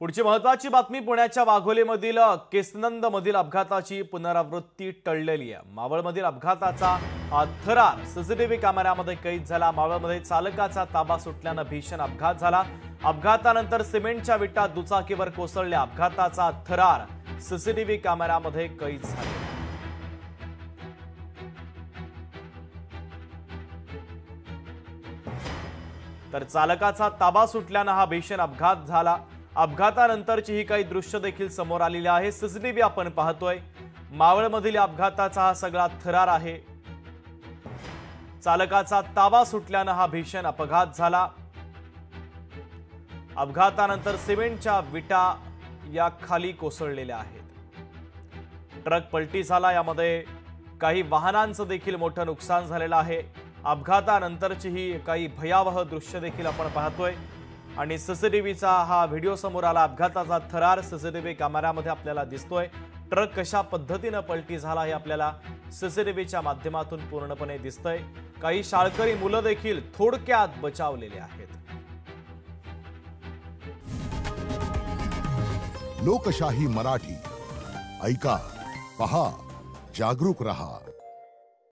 पुढची महत्त्वाची बातमी पुण्याच्या वाघोलीमधील केसनंदमधील अपघाताची पुनरावृत्ती टळलेली आहे। मावळमधील अपघाताचा हा थरार सीसीटीव्ही कॅमेऱ्यामध्ये कैद झाला। मावळमध्ये चालकाचा ताबा सुटल्याने भीषण अपघात झाला। अपघातानंतर सिमेंटच्या विटा दुचाकीवर कोसळल्या। अपघाताचा थरार सीसीटीव्ही कॅमेऱ्यामध्ये कैद झाला। तर चालकाचा ताबा सुटल्याने हा भीषण अपघात झाला। अपघातानंतरची ही काही दृश्य देखील समोर आलेली आहे। सीसीटीव्ही आपण पाहतोय। मावळमधील अपघाताचा हा सगळा थरार आहे। चालकाचा ताबा सुटल्याने हा भीषण अपघात झाला। अपघातानंतर सिमेंटच्या विटा या खाली कोसळलेल्या आहेत। ट्रक पलटी झाला। यामध्ये काही वाहनांचं देखील मोठं नुकसान झालेलं आहे। अपघातानंतरची ही काही भयावह दृश्य देखील आपण पाहतोय आणि सीसीटीव्हीचा हा व्हिडिओ समोर आला। अपघाताचा थरार सीसीटीव्ही कॅमेऱ्यामध्ये आपल्याला दिसतोय। ट्रक कशा पद्धतीने पलटी झाला हे आपल्याला सीसीटीव्हीच्या माध्यमातून पूर्णपणे दिसतंय। काही शाळकरी मुलं देखील थोडक्यात बचावलेले आहेत। लोकशाही मराठी ऐका, पहा, जागरूक रहा।